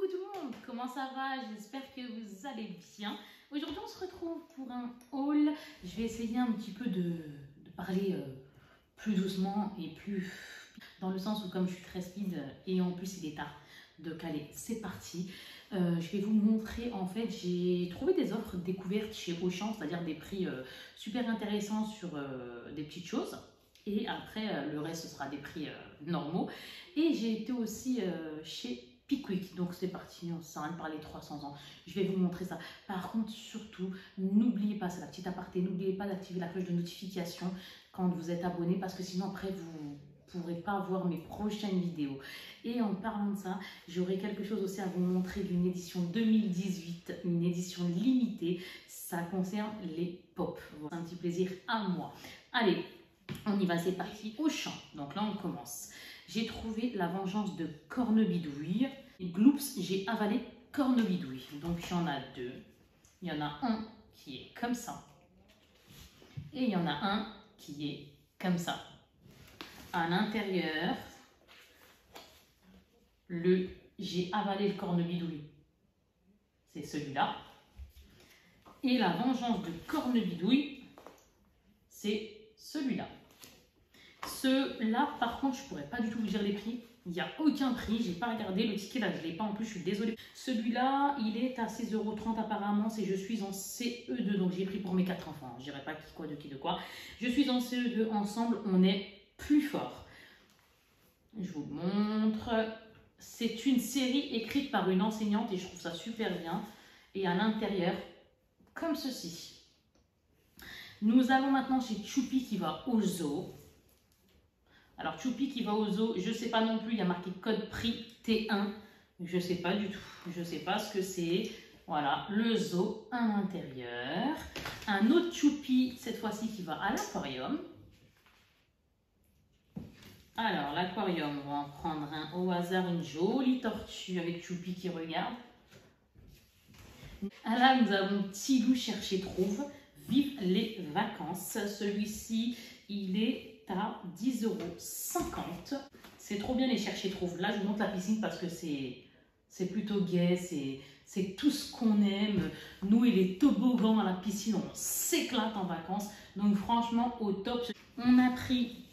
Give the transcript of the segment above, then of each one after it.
tout le monde, comment ça va? J'espère que vous allez bien. Aujourd'hui on se retrouve pour un haul. Je vais essayer un petit peu de parler plus doucement et plus dans le sens où comme je suis très speed et en plus il est tard, donc allez c'est parti. Je vais vous montrer, en fait j'ai trouvé des offres découvertes chez Auchan, c'est-à-dire des prix super intéressants sur des petites choses. Et après, le reste, ce sera des prix normaux. Et j'ai été aussi chez Pickwick. Donc, c'est parti, on ne sert à rien de parler 300 ans. Je vais vous montrer ça. Par contre, surtout, n'oubliez pas, c'est la petite aparté, n'oubliez pas d'activer la cloche de notification quand vous êtes abonné. Parce que sinon, après, vous ne pourrez pas voir mes prochaines vidéos. Et en parlant de ça, j'aurai quelque chose aussi à vous montrer d'une édition 2018, une édition limitée. Ça concerne les pop. C'est un petit plaisir à moi. Allez, on y va, c'est parti. Auchan. Donc là, on commence. J'ai trouvé la vengeance de Cornebidouille. Gloops, j'ai avalé Cornebidouille. Donc il y en a deux. Il y en a un qui est comme ça. Et il y en a un qui est comme ça. À l'intérieur, j'ai avalé le Cornebidouille. C'est celui-là. Et la vengeance de Cornebidouille, c'est celui-là. Ceux-là, par contre, je ne pourrais pas du tout vous dire les prix. Il n'y a aucun prix. Je n'ai pas regardé le ticket là. Je ne l'ai pas en plus. Je suis désolée. Celui-là, il est à 16,30 € apparemment. C'est je suis en CE2. Donc, j'ai pris pour mes 4 enfants. Je ne dirais pas qui, quoi, de qui, de quoi. Je suis en CE2. Ensemble, on est plus fort. Je vous montre. C'est une série écrite par une enseignante et je trouve ça super bien. Et à l'intérieur, comme ceci. Nous allons maintenant chez Choupi qui va au zoo. Alors Choupi qui va au zoo, je ne sais pas non plus, il y a marqué code prix T1. Je ne sais pas du tout, je ne sais pas ce que c'est. Voilà, le zoo à l'intérieur. Un autre Choupi, cette fois-ci qui va à l'aquarium. Alors l'aquarium, on va en prendre un au hasard, une jolie tortue avec Choupi qui regarde. Là nous avons Tilou chercher trouve. Vive les vacances. Celui-ci, il est à 10,50 €. C'est trop bien les chercher trouve. Là, je vous montre la piscine parce que c'est plutôt gai. C'est tout ce qu'on aime. Nous et les toboggans à la piscine, on s'éclate en vacances. Donc franchement, au top. On a pris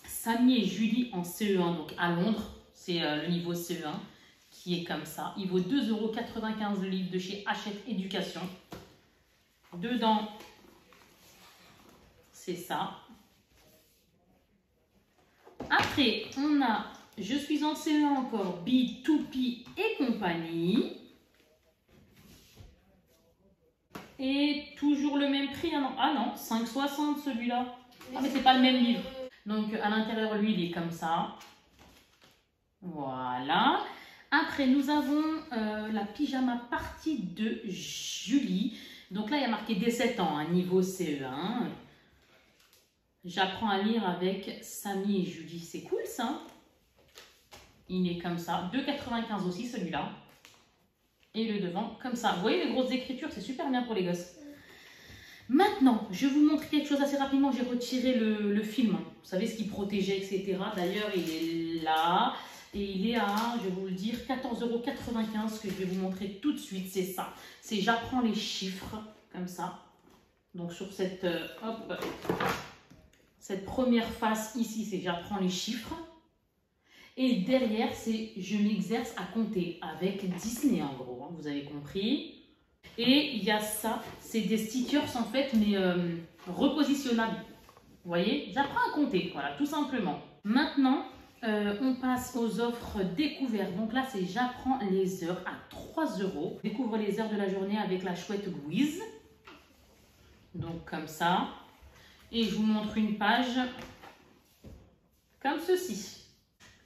Samy et Julie en CE1, donc à Londres. C'est le niveau CE1 qui est comme ça. Il vaut 2,95 € le livre de chez Hachette Éducation. Dedans, c'est ça. Après, on a Je suis en CE1 encore, B2P et compagnie. Et toujours le même prix. Ah non, 5,60 € celui-là. Ah mais c'est pas le même livre. Donc à l'intérieur, lui, il est comme ça. Voilà. Après, nous avons la pyjama partie de Julie. Donc là, il y a marqué dès 7 ans, hein, niveau CE1. J'apprends à lire avec Samy et Julie. C'est cool ça. Il est comme ça. 2,95 € aussi celui-là. Et le devant comme ça. Vous voyez les grosses écritures, c'est super bien pour les gosses. Maintenant, je vous montre quelque chose assez rapidement. J'ai retiré le film. Vous savez ce qui protégeait, etc. D'ailleurs, il est là. Et il est à, je vais vous le dire, 14,95 € que je vais vous montrer tout de suite. C'est ça. C'est j'apprends les chiffres, comme ça. Donc sur cette, cette première face ici, c'est j'apprends les chiffres. Et derrière, c'est je m'exerce à compter avec Disney en gros. Hein, vous avez compris. Et il y a ça, c'est des stickers en fait, mais repositionnables. Vous voyez, j'apprends à compter, voilà, tout simplement. Maintenant, on passe aux offres découvertes. Donc là, c'est j'apprends les heures à 3 €. Découvre les heures de la journée avec la chouette Louise. Donc comme ça. Et je vous montre une page comme ceci.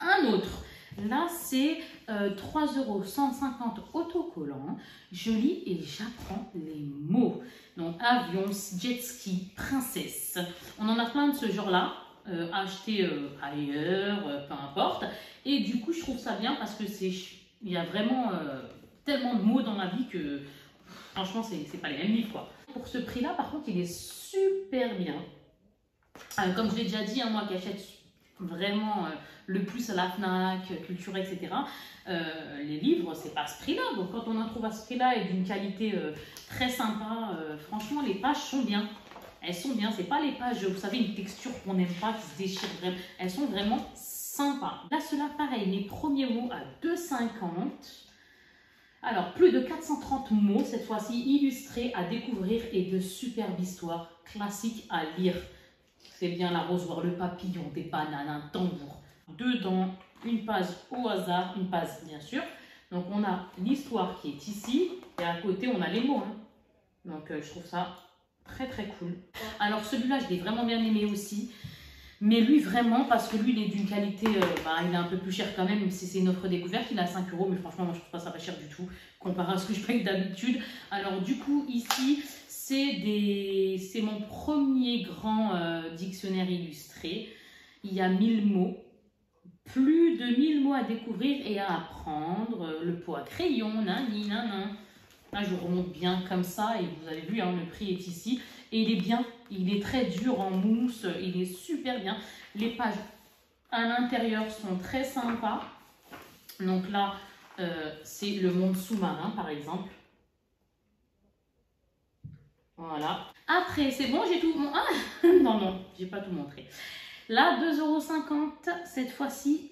Un autre. Là, c'est 3,150 € autocollant. Je lis et j'apprends les mots. Donc avion, jet ski, princesse. On en a plein de ce genre-là. Acheter ailleurs, peu importe. Et du coup, je trouve ça bien parce que il y a vraiment tellement de mots dans la vie que franchement, c'est pas les mêmes livres quoi. Pour ce prix-là, par contre, il est super bien. Comme je l'ai déjà dit, hein, moi qui achète vraiment le plus à la Fnac, Cultura, etc. Les livres, c'est pas à ce prix-là. Donc quand on en trouve à ce prix-là et d'une qualité très sympa, franchement, les pages sont bien. Elles sont bien, c'est pas les pages, vous savez, une texture qu'on n'aime pas, qui se déchire vraiment. Elles sont vraiment sympas. Là, cela, pareil, les premiers mots à 2,50 €. Alors, plus de 430 mots, cette fois-ci, illustrés à découvrir et de superbes histoires classiques à lire. C'est bien l'arrosoir, le papillon, des bananes, un tambour. Dedans, une page au hasard, une page bien sûr. Donc, on a l'histoire qui est ici et à côté, on a les mots. Hein. Donc, je trouve ça très très cool. Alors, celui-là, je l'ai vraiment bien aimé aussi. Mais lui, vraiment, parce que lui, il est d'une qualité, il est un peu plus cher quand même, même si c'est une offre découverte, il est à 5 €, mais franchement, moi, je trouve pas ça pas cher du tout, comparé à ce que je paye d'habitude. Alors, du coup, ici, c'est mon premier grand dictionnaire illustré. Il y a 1000 mots, plus de 1000 mots à découvrir et à apprendre. Le pot à crayon, nani, nanan. Là, je vous remonte bien comme ça, et vous avez vu, hein, le prix est ici. Et il est bien, il est très dur en mousse, il est super bien. Les pages à l'intérieur sont très sympas. Donc là, c'est le monde sous-marin, par exemple. Voilà. Après, c'est bon, j'ai tout... Ah non, j'ai pas tout montré. Là, 2,50 €. Cette fois-ci,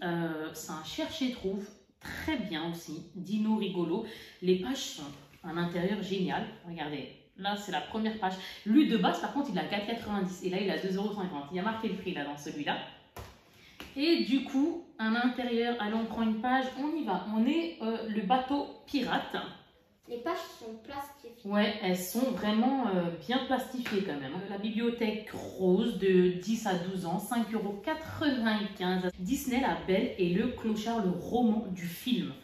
c'est un cherche-et-trouve. Très bien aussi. Dino rigolo. Les pages sont à l'intérieur génial. Regardez. Là, c'est la première page. Lui, de base, par contre, il a 4,90 €. Et là, il a 2,50 €. Il y a marqué le prix, là, dans celui-là. Et du coup, à l'intérieur, allez, on prend une page. On y va. On est le bateau pirate. Les pages sont plastifiées. Ouais, elles sont vraiment bien plastifiées quand même. La bibliothèque rose de 10 à 12 ans, 5,95 €. Disney, La Belle et le Clochard, le roman du film.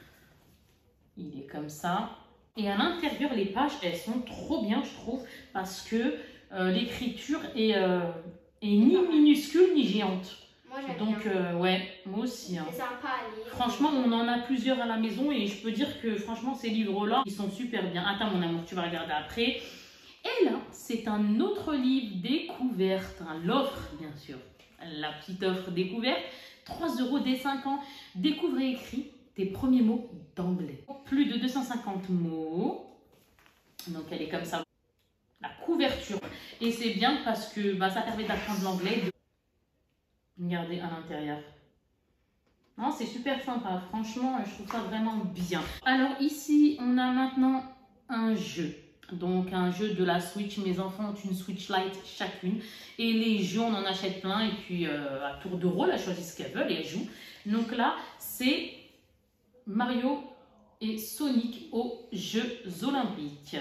Il est comme ça. Et à l'intérieur, les pages, elles sont trop bien, je trouve, parce que l'écriture est ni minuscule ni géante. Moi, j'aime donc, bien. ouais, moi aussi. Hein. C'est sympa à lire. Franchement, on en a plusieurs à la maison et je peux dire que, franchement, ces livres-là, ils sont super bien. Attends, mon amour, tu vas regarder après. Et là, c'est un autre livre découverte, hein, l'offre, bien sûr. La petite offre découverte, 3 € dès 5 ans. Découvre et écris tes premiers mots d'anglais. Plus de 250 mots. Donc, elle est comme ça. La couverture. Et c'est bien parce que ça permet d'apprendre l'anglais. Regardez à l'intérieur. Non, c'est super sympa. Franchement, je trouve ça vraiment bien. Alors ici, on a maintenant un jeu. Donc un jeu de la Switch. Mes enfants ont une Switch Lite chacune. Et les jeux, on en achète plein. Et puis à tour de rôle, elles choisissent ce qu'elles veulent et elles jouent. Donc là, c'est Mario et Sonic aux Jeux Olympiques.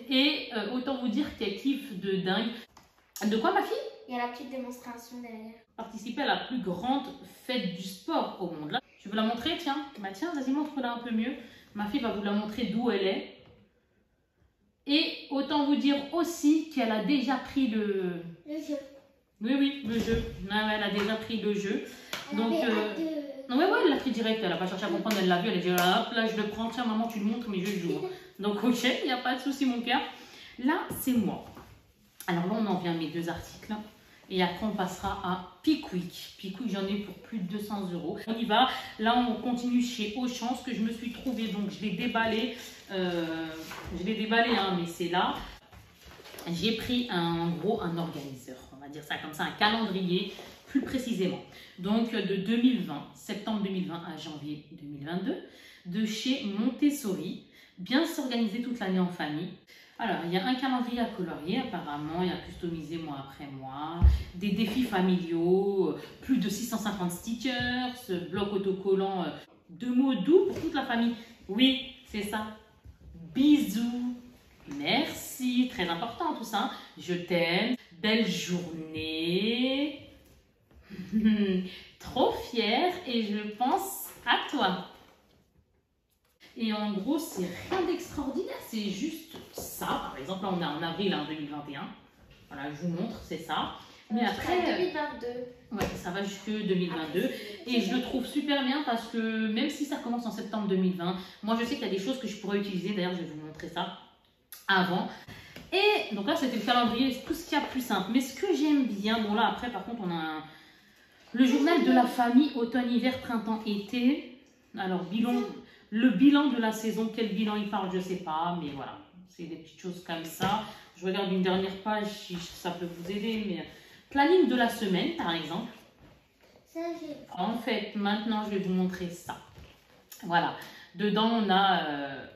Et autant vous dire qu'elle kiffe de dingue. De quoi, ma fille? Il y a la petite démonstration derrière. Participer à la plus grande fête du sport au monde. Là, tu veux la montrer? Tiens, tiens, vas-y, montre-la un peu mieux. Ma fille va vous la montrer d'où elle est. Et autant vous dire aussi qu'elle a déjà pris le jeu. Oui, le jeu. Elle a déjà pris le jeu. Donc, ouais, elle l'a pris direct. Elle n'a pas cherché à comprendre, elle l'a vu. Elle a dit, hop, là, je le prends. Tiens, maman, tu le montres, mais je joue. Donc, ok, il n'y a pas de souci, mon cœur. Là, c'est moi. Alors là, on en vient à mes 2 articles. Et après, on passera à Pickwick. Pickwick, j'en ai pour plus de 200 €. On y va. Là, on continue chez Auchan, ce que je me suis trouvé. Donc, je l'ai déballé. Hein, mais c'est là. J'ai pris un organiseur. On va dire ça comme ça, un calendrier, plus précisément. Donc, de 2020, septembre 2020 à janvier 2022, de chez Montessori. Bien s'organiser toute l'année en famille. Alors, il y a un calendrier à colorier, apparemment, il y a customisé mois après mois, des défis familiaux, plus de 650 stickers, bloc autocollant, 2 mots doux pour toute la famille. Oui, c'est ça. Bisous. Merci. Très important tout ça. Je t'aime. Belle journée. Trop fière et je pense à toi. Et en gros, c'est rien d'extraordinaire, c'est juste ça. Par exemple, là, on est en avril 2021. Voilà, je vous montre, c'est ça. Mais après... 2022. Ouais, ça va jusque 2022. Et je le trouve super bien parce que même si ça commence en septembre 2020, moi, je sais qu'il y a des choses que je pourrais utiliser. D'ailleurs, je vais vous montrer ça avant. Et donc là, c'était le calendrier, tout ce qu'il y a de plus simple. Mais ce que j'aime bien, bon là, après, par contre, on a Le journal de la famille, automne, hiver, printemps, été. Alors, le bilan de la saison, quel bilan il parle, je ne sais pas, mais voilà. C'est des petites choses comme ça. Je regarde une dernière page si ça peut vous aider, mais planning de la semaine, par exemple. En fait, maintenant, je vais vous montrer ça. Voilà. Dedans, on a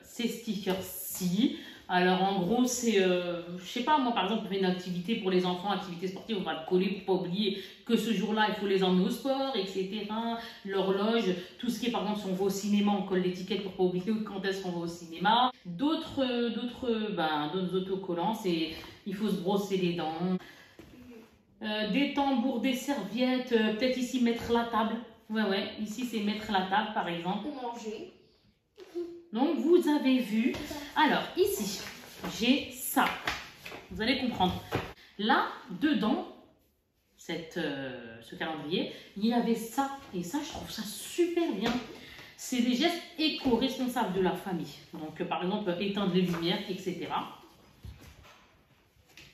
ces stickers-ci. Alors, en gros, c'est, je sais pas, moi, par exemple, on fait une activité pour les enfants, activité sportive, on va le coller pour pas oublier que ce jour-là, il faut les emmener au sport, etc. L'horloge, tout ce qui est, par exemple, si on va au cinéma, on colle l'étiquette pour pas oublier quand est-ce qu'on va au cinéma. D'autres autocollants, c'est, il faut se brosser les dents. Des tambours, des serviettes, peut-être ici mettre la table. Ouais, ici c'est mettre la table, par exemple. Pour manger. Donc, vous avez vu. Alors, ici, j'ai ça. Vous allez comprendre. Là, dedans, ce calendrier, il y avait ça. Et ça, je trouve ça super bien. C'est des gestes éco-responsables de la famille. Donc, par exemple, éteindre les lumières, etc.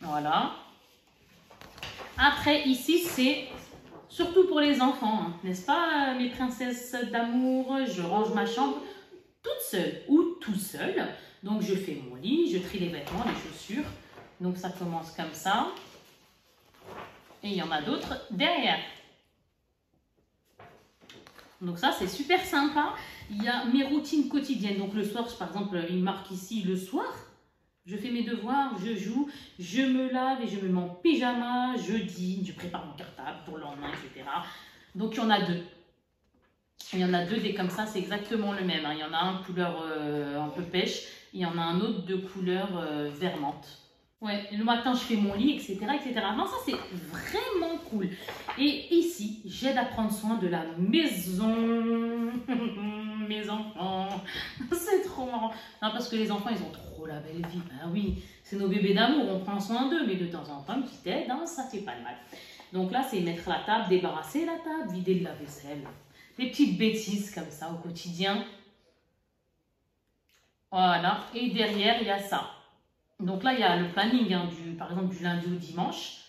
Voilà. Après, ici, c'est surtout pour les enfants. Hein, n'est-ce pas, mes princesses d'amour? Je range ma chambre toute seule ou tout seul. Donc, je fais mon lit, je trie les vêtements, les chaussures. Donc, ça commence comme ça. Et il y en a d'autres derrière. Donc, ça, c'est super sympa. Il y a mes routines quotidiennes. Donc, le soir, par exemple, il marque ici le soir. Je fais mes devoirs, je joue, je me lave et je me mets en pyjama. Je dîne, je prépare mon cartable pour le lendemain, etc. Donc, il y en a deux. Il y en a deux des comme ça, c'est exactement le même. Hein. Il y en a un couleur un peu pêche, il y en a un autre de couleur vermante. Ouais, le matin je fais mon lit, etc. Non, ça c'est vraiment cool. Et ici, j'aide à prendre soin de la maison. Mes enfants, c'est trop marrant. Non, parce que les enfants, ils ont trop la belle vie. Ben oui, c'est nos bébés d'amour, on prend soin d'eux, mais de temps en temps, une petite aide, hein, ça fait pas de mal. Donc là, c'est mettre la table, débarrasser la table, vider de la vaisselle. Des petites bêtises comme ça au quotidien. Voilà. Et derrière, il y a ça. Donc là, il y a le planning, hein, par exemple, du lundi au dimanche.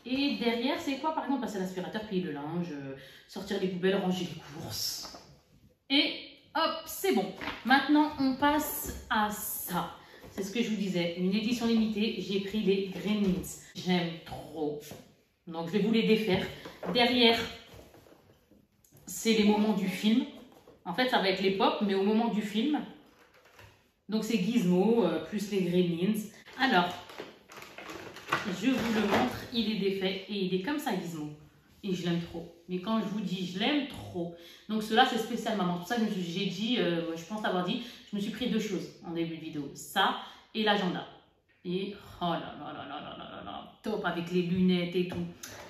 Et derrière, c'est quoi, par exemple? Passer l'aspirateur, plier le linge, sortir les poubelles, ranger les courses. Et hop, c'est bon. Maintenant, on passe à ça. C'est ce que je vous disais. Une édition limitée. J'ai pris les Gremlins. J'aime trop. Donc, je vais vous les défaire. Derrière, c'est les moments du film. En fait, ça va être les pop, mais au moment du film. Donc, c'est Gizmo, plus les Gremlins. Alors, je vous le montre. Il est défait et il est comme ça, Gizmo. Et je l'aime trop. Mais quand je vous dis, je l'aime trop. Donc, cela, c'est spécial maman. Pour ça, j'ai dit, je pense avoir dit, je me suis pris deux choses en début de vidéo. Ça et l'agenda. Et, oh là là là là là là là, top avec les lunettes et tout.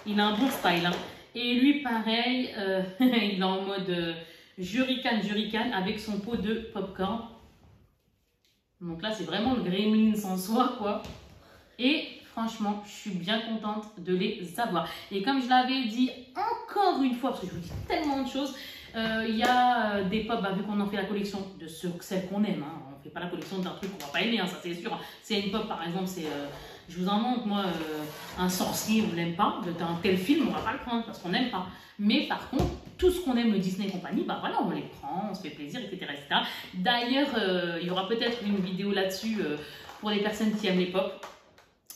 Il a un bon style, hein. Et lui, pareil, il est en mode juricane avec son pot de popcorn. Donc là, c'est vraiment le Gremlins en soi, quoi. Et franchement, je suis bien contente de les avoir. Et comme je l'avais dit encore une fois, parce que je vous dis tellement de choses, il y a des pop, vu qu'on en fait la collection de celles qu'on aime. Hein. On ne fait pas la collection d'un truc qu'on ne va pas aimer, hein, ça c'est sûr. C'est une pop, par exemple, c'est... je vous en montre, moi, un sorcier, on ne l'aime pas. D'un tel film, on ne va pas le prendre parce qu'on n'aime pas. Mais par contre, tout ce qu'on aime, le Disney et compagnie, bah voilà, on les prend, on se fait plaisir, etc. D'ailleurs, il y aura peut-être une vidéo là-dessus pour les personnes qui aiment les pop.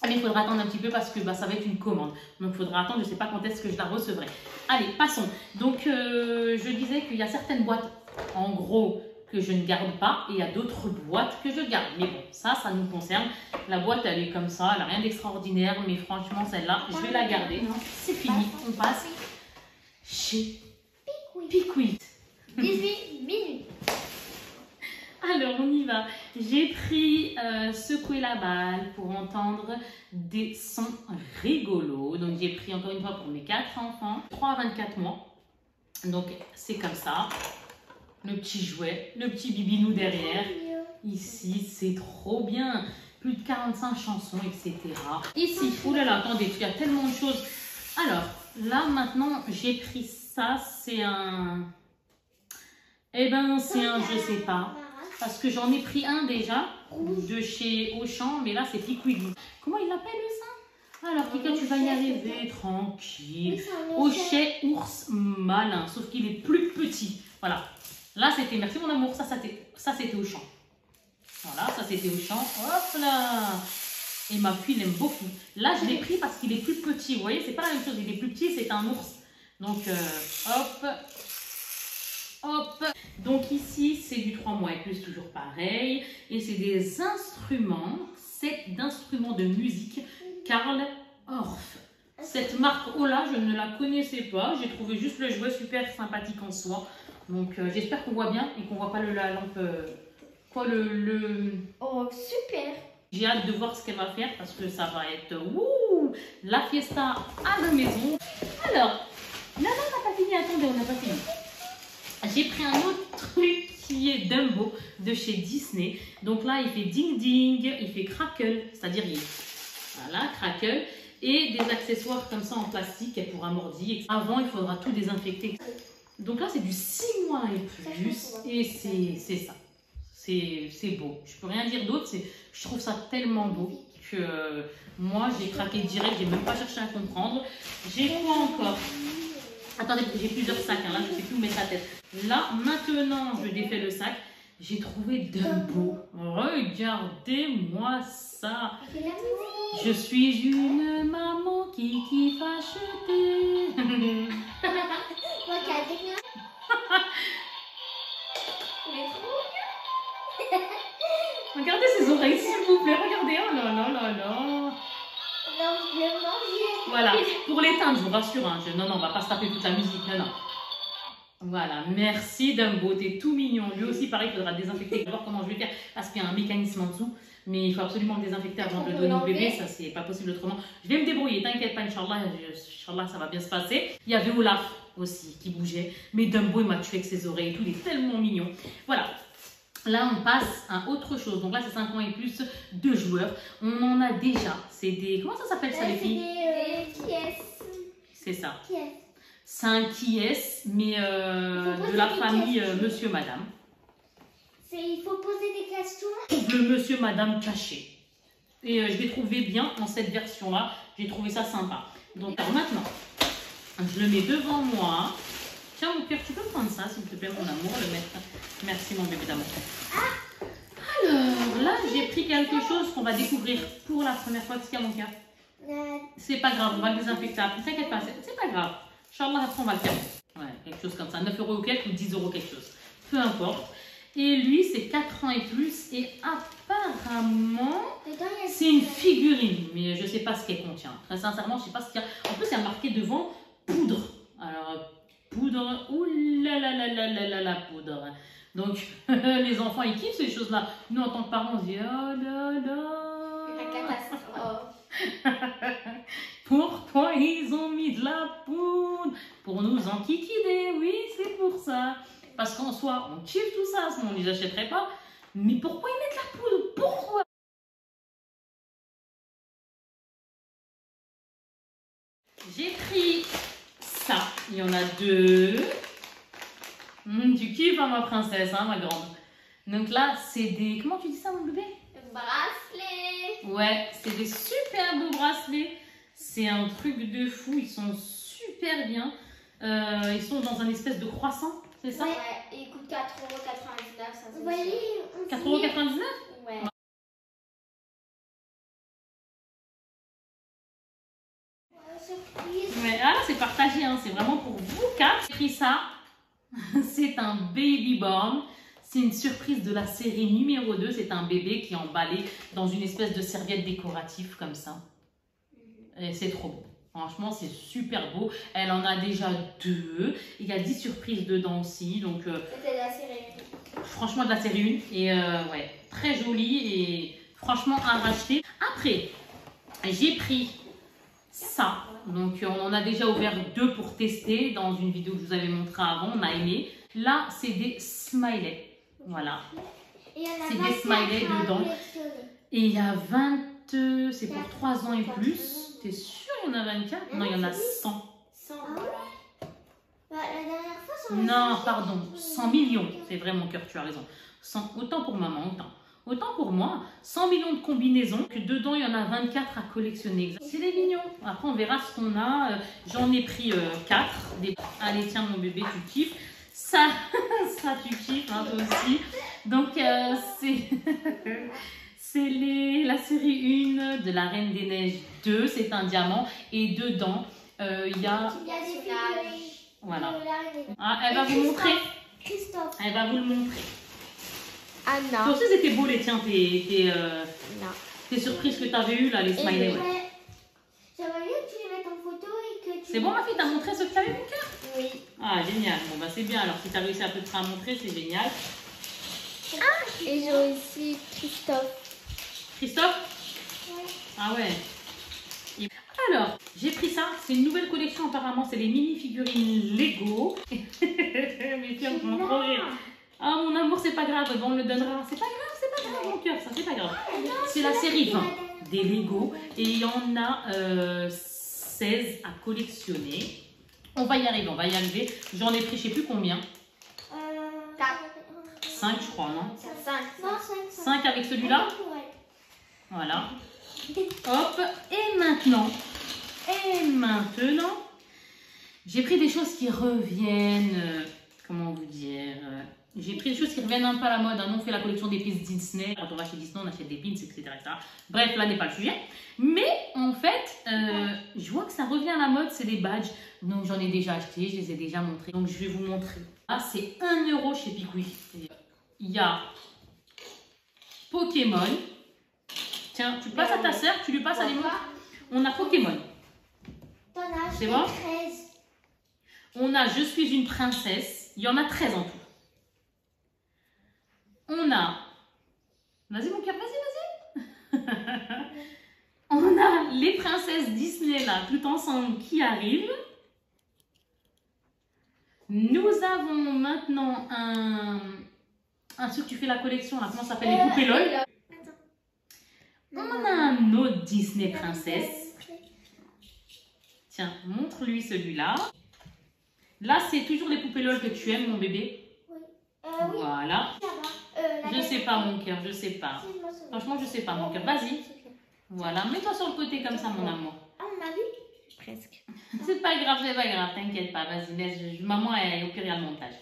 Mais il faudra attendre un petit peu parce que ça va être une commande. Donc, il faudra attendre, je ne sais pas quand est-ce que je la recevrai. Allez, passons. Donc, je disais qu'il y a certaines boîtes, en gros, que je ne garde pas. Et il y a d'autres boîtes que je garde. Mais bon, ça nous concerne. La boîte, elle est comme ça. Elle n'a rien d'extraordinaire. Mais franchement, celle-là, je vais la garder. C'est fini. On passe chez Pickwick. 18 minutes. Alors, on y va. J'ai pris secouer la balle pour entendre des sons rigolos. Donc, j'ai pris encore une fois pour mes 4 enfants, 3 à 24 mois. Donc, c'est comme ça. Le petit jouet, le petit bibinou derrière. Ici, c'est trop bien. Plus de 45 chansons, etc. Ici, oh là là, attendez, il y a tellement de choses. Alors, là, maintenant, j'ai pris ça. C'est un... Eh ben, c'est un, je sais pas. Parce que j'en ai pris un déjà, de chez Auchan, mais là, c'est Pickwick. Comment il l'appelle, ça? Alors, Kika, tu vas y arriver tranquille. Hochet, ours malin, sauf qu'il est plus petit. Voilà. Là, c'était, merci mon amour, ça c'était au champ. Voilà, ça c'était au champ. Hop là. Et ma fille l'aime beaucoup. Là, je l'ai pris parce qu'il est plus petit. Vous voyez, c'est pas la même chose. Il est plus petit, c'est un ours. Donc, hop. Hop. Donc ici, c'est du 3 mois et plus, toujours pareil. Et c'est des instruments, set d'instruments de musique Karl Orff. Cette marque Ola, je ne la connaissais pas. J'ai trouvé juste le jouet super sympathique en soi. Donc j'espère qu'on voit bien et qu'on voit pas la lampe. Oh, super. J'ai hâte de voir ce qu'elle va faire parce que ça va être la fiesta à la maison. Alors, non, on n'a pas fini. Attendez, on n'a pas fini. J'ai pris un autre truc qui est Dumbo de chez Disney. Donc là, il fait ding ding, il fait crackle, c'est-à-dire voilà, crackle. Et des accessoires comme ça en plastique pour amortir. Avant, il faudra tout désinfecter. Donc là, c'est du 6 mois et plus. Et c'est ça. C'est beau. Je peux rien dire d'autre. Je trouve ça tellement beau que moi, j'ai craqué direct. J'ai même pas cherché à comprendre. J'ai quoi encore? Attendez, j'ai plusieurs sacs. Hein, là, je ne sais plus où mettre la tête. Là, maintenant, je défais le sac. J'ai trouvé Dumbo. Regardez-moi ça. Je suis une maman qui kiffe acheter. Regardez ses oreilles, s'il vous plaît. Regardez. Oh là là là là. Voilà, pour l'éteindre, je vous rassure. Hein, non, on va pas se taper toute la musique. Non. Voilà, merci Dumbo, t'es tout mignon. Lui aussi, pareil, il faudra le désinfecter. Je vais voir comment je vais faire parce qu'il y a un mécanisme en dessous. Mais il faut absolument le désinfecter avant de le donner au bébé. Ça, c'est pas possible autrement. Je vais me débrouiller, t'inquiète pas, Inch'Allah, ça va bien se passer. Il y avait Olaf aussi qui bougeait. Mais Dumbo, il m'a tué avec ses oreilles et tout. Il est tellement mignon. Voilà. Là, on passe à autre chose. Donc là, c'est 5 ans et plus, 2 joueurs. On en a déjà. C'est des... Comment ça s'appelle ça, les filles? Des pièces. C'est ça. C'est un qui est, mais de la famille Monsieur Madame. Il faut poser des questions. Le Monsieur Madame caché. Et je l'ai trouvé bien en cette version-là. J'ai trouvé ça sympa. Donc alors maintenant, je le mets devant moi. Tiens mon cœur, tu peux prendre ça s'il te plaît mon amour, le mettre. Merci mon bébé d'amour. Alors là, j'ai pris quelque chose qu'on va découvrir pour la première fois. Qu'est-ce qu'il y a mon cœur? C'est pas grave, on va le désinfecter après. T'inquiète pas, c'est pas grave. Inch'Allah, après on va le faire. Ouais, quelque chose comme ça. 9 € ou quelque ou 10 € quelque chose. Peu importe. Et lui, c'est 4 ans et plus. Et apparemment, c'est une figurine. Mais je sais pas ce qu'elle contient. Très sincèrement, je sais pas ce qu'il y a. En plus, il y a marqué devant poudre. Alors, poudre. Ouh là là là là là là la poudre. Donc, les enfants, ils kiffent ces choses-là. Nous, en tant que parents, on se dit, oh là là. La catastrophe. Pourquoi ils ont mis de la poudre? Pour nous enquiquiner, oui, c'est pour ça. Parce qu'en soi, on kiffe tout ça, sinon on ne les achèterait pas. Mais pourquoi ils mettent la poudre? Pourquoi? J'ai pris ça. Il y en a 2. Tu kiffes, hein, ma princesse, hein, ma grande. Donc là, c'est des... Comment tu dis ça, mon bébé? Bracelet. Ouais, c'est des super beaux bracelets. C'est un truc de fou. Ils sont super bien. Ils sont dans un espèce de croissant, c'est ça? Ouais, ils coûtent 4,99 €. Ça, vous voyez, 4,99 €? Ouais. Surprise. Ouais, ah là, c'est partagé, hein. C'est vraiment pour vous 4. J'ai pris ça. C'est un baby born. C'est une surprise de la série numéro 2. C'est un bébé qui est emballé dans une espèce de serviette décorative comme ça. Et c'est trop beau. Franchement, c'est super beau. Elle en a déjà 2. Il y a 10 surprises dedans aussi. Donc, c'était de la série 1. Franchement, de la série 1. Et ouais, très joli et franchement à racheter. Après, j'ai pris ça. Donc, on en a déjà ouvert 2 pour tester dans une vidéo que je vous avais montré avant. On a aimé. Là, c'est des smileys. Voilà. C'est des smileys dedans. Et il y a 20, c'est pour 3 ans et plus. T'es sûr il y en a 24? Non, il y en a 100. 100, voilà. La dernière fois, Non, pardon, 100 millions. C'est vrai, mon cœur, tu as raison. 100, autant pour maman, autant. Autant pour moi, 100 millions de combinaisons, que dedans il y en a 24 à collectionner. C'est des mignons. Après on verra ce qu'on a. J'en ai pris 4. Allez tiens mon bébé, tu kiffes. Ça tu kiffes hein, toi aussi. Donc c'est la série 1 de la Reine des Neiges 2. C'est un diamant. Et dedans, il y a... Il y a des figurines. Voilà. Ah, elle va vous montrer. Christophe. Elle va vous le montrer. Anna. Toi aussi, c'était beau les tiens, tes surprises que tu avais eues là, les smileys. Ouais. J'aimerais bien que tu les mettes en photo et que tu... C'est bon ma fille, t'as montré ce que tu avais mon cœur? Oui. Ah génial, bon bah c'est bien alors, si t'as réussi à peu près à montrer, c'est génial. Et j'ai aussi Christophe. Christophe? Ouais. Ah ouais. Alors, j'ai pris ça, c'est une nouvelle collection apparemment, c'est les mini-figurines Lego. Mes cœurs vont trop rire. Ah mon amour, c'est pas grave, bon, on le donnera. C'est pas grave mon cœur, ça, c'est pas grave. C'est la série 20 des Lego et il y en a 16 à collectionner. On va y arriver. J'en ai pris je sais plus combien. 5 je crois, non? 5 avec celui-là. Voilà. Hop, et maintenant, j'ai pris des choses qui reviennent, comment vous dire, j'ai pris des choses qui reviennent un peu à la mode. Nous, on fait la collection des pins Disney. Quand on va chez Disney, on achète des pins, etc. Bref, là n'est pas le sujet. Mais en fait, je vois que ça revient à la mode, c'est des badges. Donc j'en ai déjà acheté, je les ai déjà montrés. Donc je vais vous montrer. Là, c'est 1 € chez Picoui. Il y a Pokémon. Tiens, tu passes à ta sœur, tu lui passes à les montrer. On a Pokémon. C'est bon? On a Je suis une princesse. Il y en a 13 en tout. On a... Vas-y mon cœur, vas-y. On a les princesses Disney là, tout ensemble qui arrivent. Nous avons maintenant un truc, tu fais la collection là, comment ça s'appelle? Les poupées LOL. On a un autre Disney princesse. Tiens, montre-lui celui-là. Là, c'est toujours les poupées LOL que tu aimes, mon bébé. Voilà. Je sais pas, mon cœur, je sais pas. Franchement, je sais pas, mon cœur. Vas-y. Voilà, mets-toi sur le côté comme ça, mon amour. Ah, on a vu? Presque. C'est pas grave, t'inquiète pas. Vas-y, laisse. Maman, au pire, il y a le montage.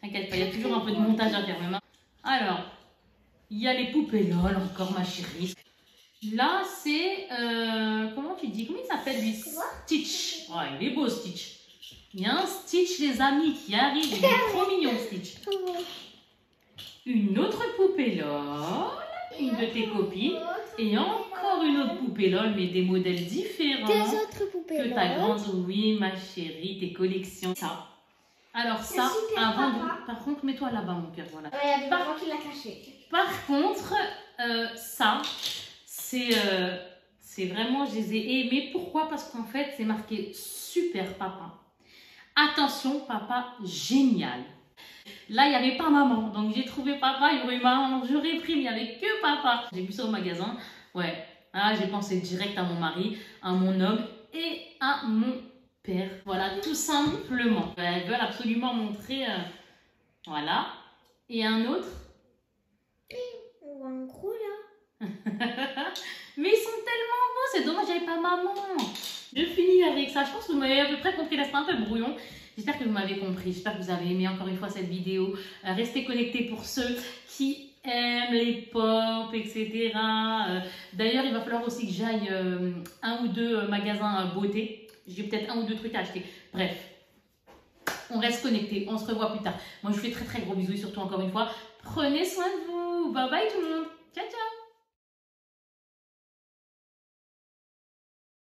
T'inquiète pas, il y a toujours un peu de montage à faire, même. Alors, il y a les poupées LOL, encore, ma chérie. Là, c'est... comment tu dis? Comment il s'appelle, lui? Stitch. Ouais, il est beau, Stitch. Il y a un Stitch, les amis, qui arrive. Il est trop mignon, Stitch. Une autre poupée LOL, une de tes copines, et encore une autre poupée LOL, mais des modèles différents. Deux autres poupées que ta grande, oui, ma chérie, tes collections. Ça. Alors ça, avant de... Par contre, mets-toi là-bas, mon cœur, voilà. Ouais, il y a des parents qui l'a caché. Par contre, ça, c'est vraiment, je les ai aimés. Pourquoi? Parce qu'en fait, c'est marqué Super Papa. Attention, papa, génial. Là, il n'y avait pas maman, donc j'ai trouvé papa, il y aurait maman, j'aurais pris, mais il n'y avait que papa. J'ai vu ça au magasin, ouais. Ah, j'ai pensé direct à mon mari, à mon homme et à mon père. Voilà, tout simplement. Elles veulent absolument montrer, voilà. Et un autre. On voit un gros là. Mais ils sont tellement beaux, c'est dommage, j'avais pas maman. Je finis avec ça. Je pense que vous m'avez à peu près compris. Là, c'est un peu brouillon. J'espère que vous m'avez compris. J'espère que vous avez aimé encore une fois cette vidéo. Restez connectés pour ceux qui aiment les pop, etc. D'ailleurs, il va falloir aussi que j'aille un ou deux magasins beauté. J'ai peut-être un ou deux trucs à acheter. Bref, on reste connectés. On se revoit plus tard. Moi, je vous fais très très gros bisous et surtout encore une fois, prenez soin de vous. Bye bye tout le monde. Ciao, ciao.